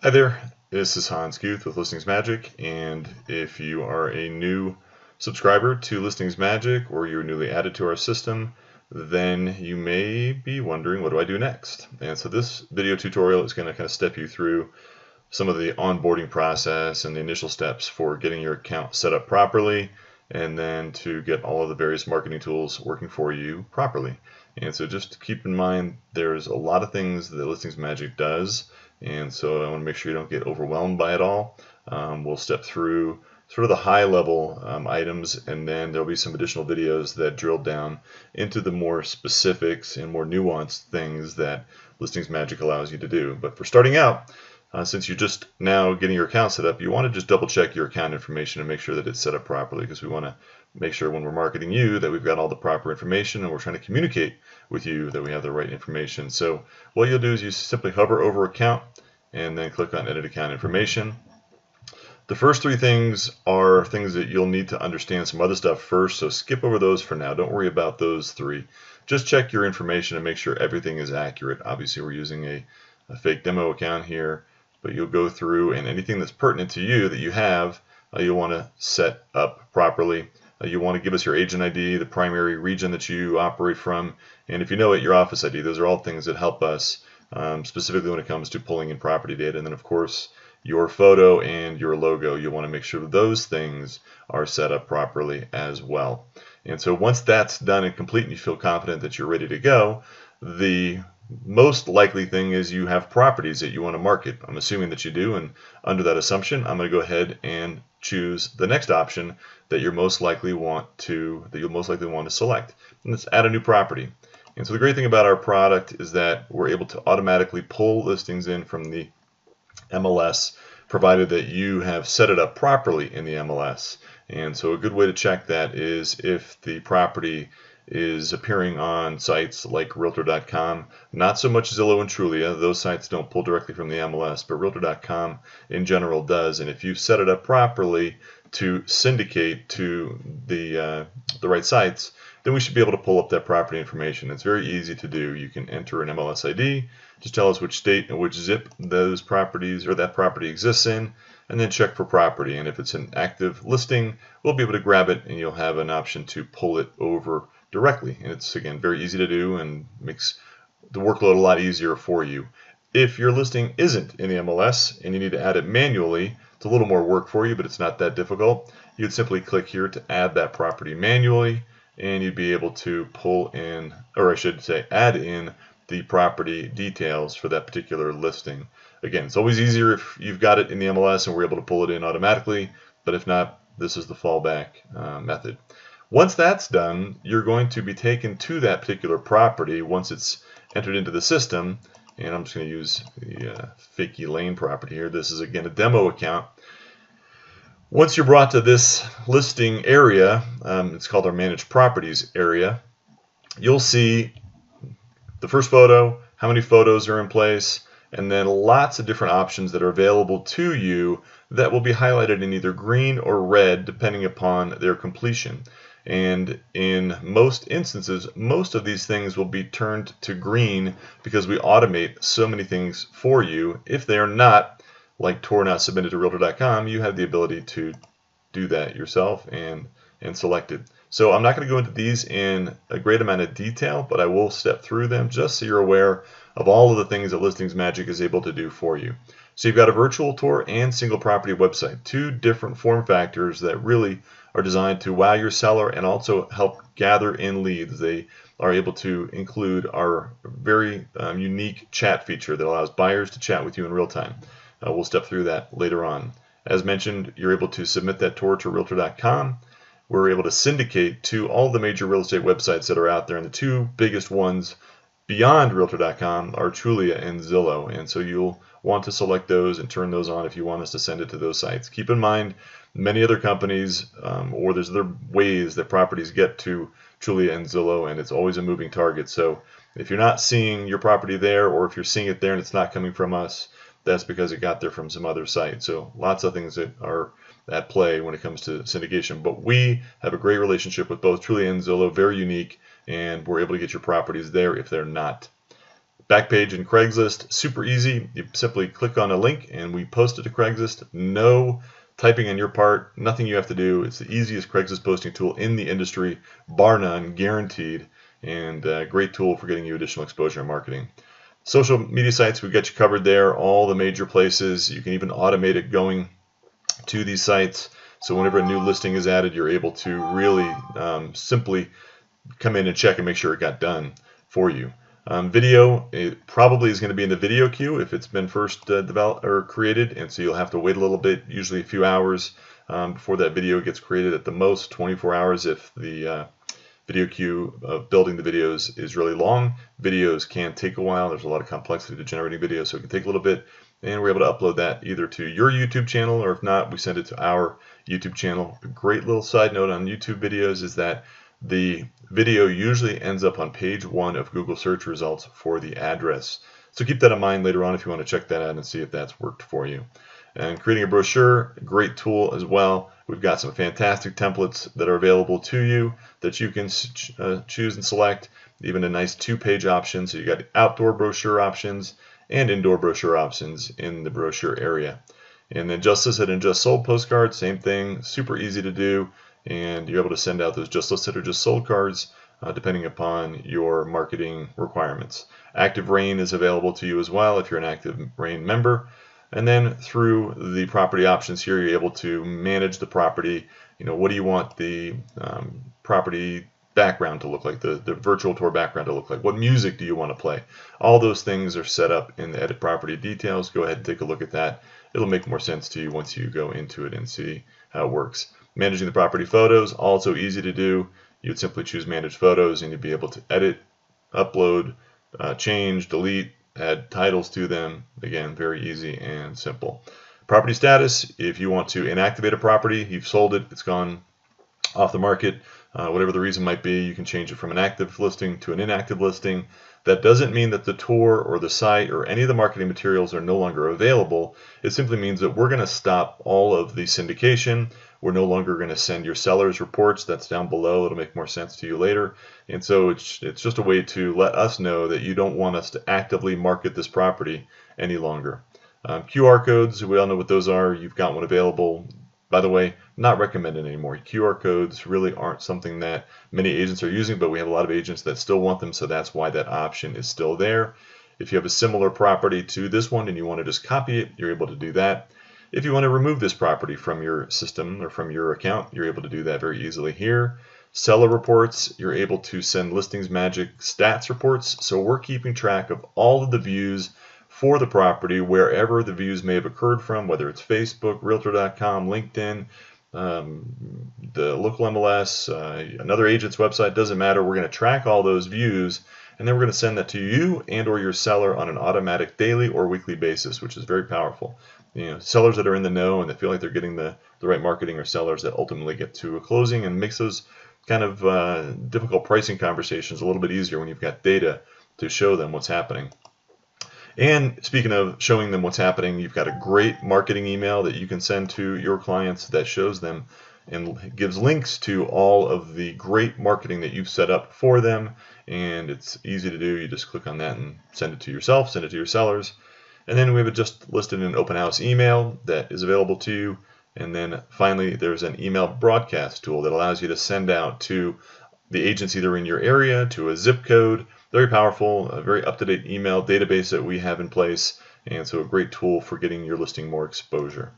Hi there, this is Hans Guth with Listings Magic, and if you are a new subscriber to Listings Magic or you're newly added to our system, then you may be wondering, what do I do next? And so this video tutorial is going to kind of step you through some of the onboarding process and the initial steps for getting your account set up properly, and then to get all of the various marketing tools working for you properly. And so just keep in mind, there's a lot of things that Listings Magic does, and so I want to make sure you don't get overwhelmed by it all. We'll step through sort of the high level items, and then there'll be some additional videos that drill down into the more specifics and more nuanced things that Listings Magic allows you to do. But for starting out, since you're just now getting your account set up, you want to just double check your account information and make sure that it's set up properly, because we want to make sure when we're marketing you that we've got all the proper information and we're trying to communicate with you that we have the right information. So what you'll do is you simply hover over account and then click on edit account information. The first three things are things that you'll need to understand some other stuff first, so skip over those for now. Don't worry about those three. Just check your information and make sure everything is accurate. Obviously we're using a fake demo account here, but you'll go through, and anything that's pertinent to you that you have, you'll want to set up properly. You want to give us your agent ID, the primary region that you operate from, and if you know it, your office ID. Those are all things that help us, specifically when it comes to pulling in property data. And then, of course, your photo and your logo. You want to make sure that those things are set up properly as well. And so once that's done and complete and you feel confident that you're ready to go, the most likely thing is you have properties that you want to market. I'm assuming that you do, and under that assumption, I'm going to go ahead and choose the next option that you'll most likely want to select, and let's add a new property. And so the great thing about our product is that we're able to automatically pull listings in from the MLS, provided that you have set it up properly in the MLS. And so a good way to check that is if the property is appearing on sites like Realtor.com, not so much Zillow and Trulia. Those sites don't pull directly from the MLS, but Realtor.com in general does. And if you set it up properly to syndicate to the right sites, then we should be able to pull up that property information. It's very easy to do. You can enter an MLS ID, just tell us which state and which zip those properties or that property exists in, and then check for property. And if it's an active listing, we'll be able to grab it, and you'll have an option to pull it over directly. And it's, again, very easy to do and makes the workload a lot easier for you. If your listing isn't in the MLS and you need to add it manually, it's a little more work for you, but it's not that difficult. You'd simply click here to add that property manually, and you'd be able to pull in, or I should say add in, the property details for that particular listing. Again, it's always easier if you've got it in the MLS and we're able to pull it in automatically, but if not, this is the fallback method. Once that's done, you're going to be taken to that particular property once it's entered into the system. And I'm just going to use the fake Elaine property here. This is, again, a demo account. Once you're brought to this listing area, it's called our Managed Properties area, you'll see the first photo, how many photos are in place, and then lots of different options that are available to you that will be highlighted in either green or red depending upon their completion. And in most instances, most of these things will be turned to green because we automate so many things for you. If they are not, like tour not submitted to Realtor.com, you have the ability to do that yourself and select it. So I'm not going to go into these in a great amount of detail, but I will step through them just so you're aware of all of the things that Listings Magic is able to do for you. So you've got a virtual tour and single property website, two different form factors that really are designed to wow your seller and also help gather in leads. They are able to include our very unique chat feature that allows buyers to chat with you in real time. We'll step through that later on. As mentioned, you're able to submit that tour to Realtor.com. We're able to syndicate to all the major real estate websites that are out there, and the two biggest ones beyond Realtor.com are Trulia and Zillow. And so you'll want to select those and turn those on if you want us to send it to those sites. Keep in mind, many other companies or there's other ways that properties get to Trulia and Zillow, and it's always a moving target. So if you're not seeing your property there, or if you're seeing it there and it's not coming from us, that's because it got there from some other site. So lots of things that are at play when it comes to syndication. But we have a great relationship with both Trulia and Zillow, very unique, and we're able to get your properties there if they're not. Backpage in Craigslist, super easy. You simply click on a link and we post it to Craigslist. No typing on your part, nothing you have to do. It's the easiest Craigslist posting tool in the industry, bar none, guaranteed, and a great tool for getting you additional exposure and marketing. Social media sites, we've got you covered there, all the major places. You can even automate it going to these sites. So whenever a new listing is added, you're able to really simply come in and check and make sure it got done for you. Video, it probably is going to be in the video queue if it's been first developed or created, and so you'll have to wait a little bit, usually a few hours before that video gets created, at the most 24 hours if the video queue of building the videos is really long. Videos can take a while. There's a lot of complexity to generating videos, so it can take a little bit, and we're able to upload that either to your YouTube channel, or if not, we send it to our YouTube channel. A great little side note on YouTube videos is that the video usually ends up on page 1 of Google search results for the address. So keep that in mind later on if you want to check that out and see if that's worked for you. And creating a brochure, a great tool as well. We've got some fantastic templates that are available to you that you can choose and select. Even a nice 2-page option. So you got outdoor brochure options and indoor brochure options in the brochure area. And then just listed and just sold postcards, same thing, super easy to do. And you're able to send out those just listed or just sold cards depending upon your marketing requirements. Active Rain is available to you as well if you're an Active Rain member. And then through the property options here, you're able to manage the property. You know, what do you want the property background to look like, the virtual tour background to look like? What music do you want to play? All those things are set up in the Edit Property Details. Go ahead and take a look at that. It'll make more sense to you once you go into it and see how it works. Managing the property photos, also easy to do. You'd simply choose Manage Photos and you'd be able to edit, upload, change, delete, add titles to them. Again, very easy and simple. Property status, if you want to inactivate a property, you've sold it, it's gone off the market, whatever the reason might be, you can change it from an active listing to an inactive listing. That doesn't mean that the tour or the site or any of the marketing materials are no longer available. It simply means that we're going to stop all of the syndication. We're no longer going to send your sellers reports. That's down below. It'll make more sense to you later. And so it's just a way to let us know that you don't want us to actively market this property any longer. QR codes, we all know what those are. You've got one available. By the way, not recommended anymore. QR codes really aren't something that many agents are using, but we have a lot of agents that still want them, so that's why that option is still there. If you have a similar property to this one and you want to just copy it, you're able to do that. If you want to remove this property from your system or from your account, you're able to do that very easily here. Seller reports, you're able to send Listings Magic stats reports, so we're keeping track of all of the views for the property wherever the views may have occurred from, whether it's Facebook, Realtor.com, LinkedIn, the local MLS, another agent's website, doesn't matter. We're going to track all those views, and then we're going to send that to you and or your seller on an automatic daily or weekly basis, which is very powerful. You know, sellers that are in the know and that feel like they're getting the right marketing are sellers that ultimately get to a closing, and makes those kind of difficult pricing conversations a little bit easier when you've got data to show them what's happening. And speaking of showing them what's happening, you've got a great marketing email that you can send to your clients that shows them and gives links to all of the great marketing that you've set up for them. And it's easy to do. You just click on that and send it to yourself, send it to your sellers. And then we have it just listed in an open house email that is available to you. And then finally, there's an email broadcast tool that allows you to send out to the agents either in your area, to a zip code. Very powerful, a very up-to-date email database that we have in place, and so a great tool for getting your listing more exposure.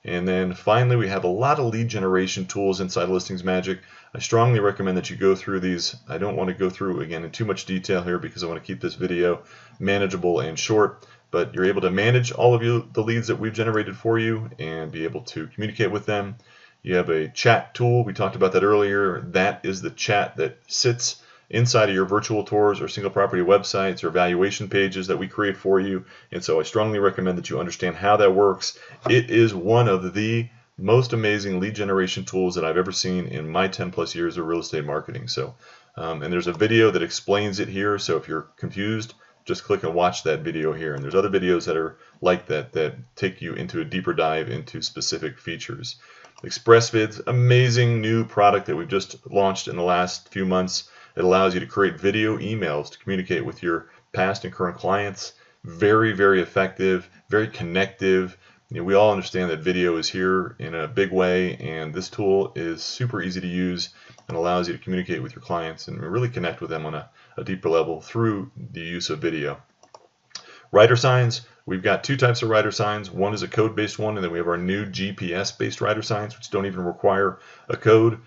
And then finally, we have a lot of lead generation tools inside Listings Magic. I strongly recommend that you go through these. I don't want to go through again in too much detail here because I want to keep this video manageable and short, but you're able to manage all of the leads that we've generated for you and be able to communicate with them. You have a chat tool. We talked about that earlier. That is the chat that sits inside of your virtual tours or single property websites or valuation pages that we create for you. And so I strongly recommend that you understand how that works. It is one of the most amazing lead generation tools that I've ever seen in my 10+ years of real estate marketing. So, and there's a video that explains it here. So if you're confused, just click and watch that video here. And there's other videos that are like that that take you into a deeper dive into specific features. ExpressVid's amazing new product that we've just launched in the last few months. It allows you to create video emails to communicate with your past and current clients. Very, very effective, very connective. We all understand that video is here in a big way, and this tool is super easy to use and allows you to communicate with your clients and really connect with them on a deeper level through the use of video. Rider signs, we've got two types of rider signs. One is a code-based one, and then we have our new GPS-based rider signs, which don't even require a code.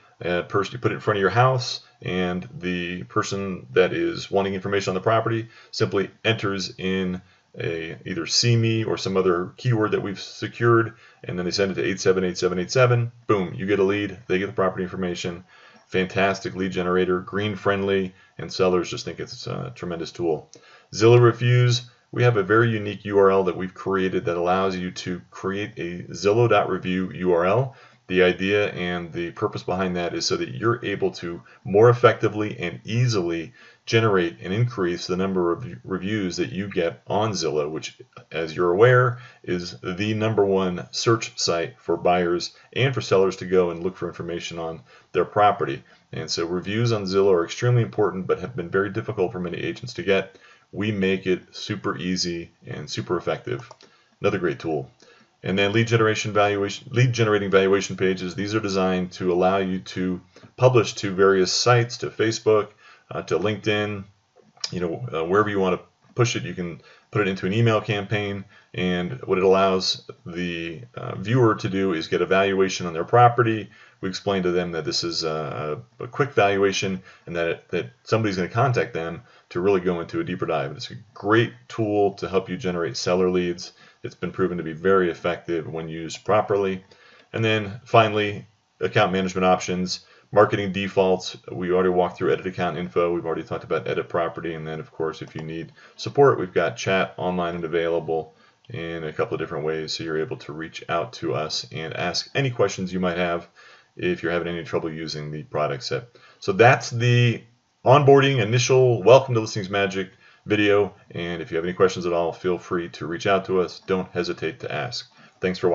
First, you put it in front of your house, and the person that is wanting information on the property simply enters in either see me or some other keyword that we've secured, and then they send it to 878787. Boom, you get a lead, they get the property information. Fantastic lead generator, green friendly, and sellers just think it's a tremendous tool. Zillow Reviews, we have a very unique URL that we've created that allows you to create a Zillow.review URL. The idea and the purpose behind that is so that you're able to more effectively and easily generate and increase the number of reviews that you get on Zillow, which, as you're aware, is the #1 search site for buyers and for sellers to go and look for information on their property. And so reviews on Zillow are extremely important, but have been very difficult for many agents to get. We make it super easy and super effective. Another great tool. And then lead generating valuation pages. These are designed to allow you to publish to various sites, to Facebook, to LinkedIn, wherever you want to push it. You can put it into an email campaign, and what it allows the viewer to do is get a valuation on their property. We explain to them that this is a quick valuation, and that somebody's going to contact them to really go into a deeper dive. It's a great tool to help you generate seller leads. It's been proven to be very effective when used properly. And then finally, account management options, marketing defaults. We already walked through edit account info. We've already talked about edit property. And then, of course, if you need support, we've got chat online and available in a couple of different ways. So you're able to reach out to us and ask any questions you might have if you're having any trouble using the product set. So that's the onboarding initial welcome to Listings Magic video, and if you have any questions at all, feel free to reach out to us. Don't hesitate to ask. Thanks for watching.